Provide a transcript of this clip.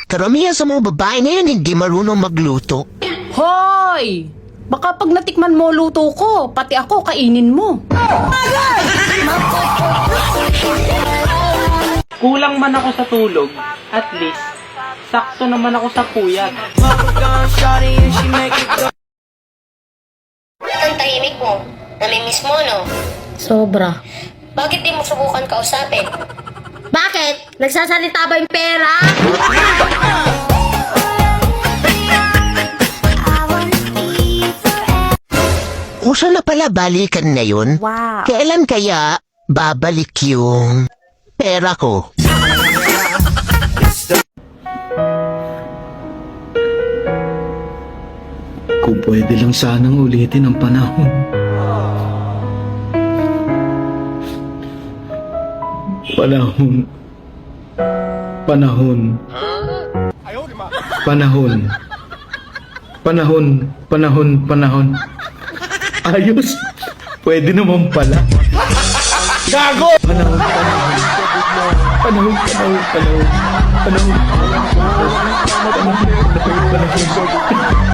Karamihan sa mga babae na yan hindi marunong magluto. Hoy! Baka pag natikman mo luto ko, pati ako kainin mo. Kulang man ako sa tulog, at least, sakto naman ako sa puyat. Ang tahimik mo. Namimiss mo, no? Sobra. Bakit di mo subukan kausapin? Bakit? Nagsasalita ba yung pera? Uso na pala balikan na yun. Wow. Kailan kaya babalik yung pera ko? Kung pwede lang sanang ulitin ang panahon. Panahon. Panahon. Panahon. Panahon. Panahon. Panahon. Ayos. Pwede naman pala. Gago! Panahon. Panahon. Panahon. Panahon. Panahon. Panahon. Panahon. Panahon. Panahon.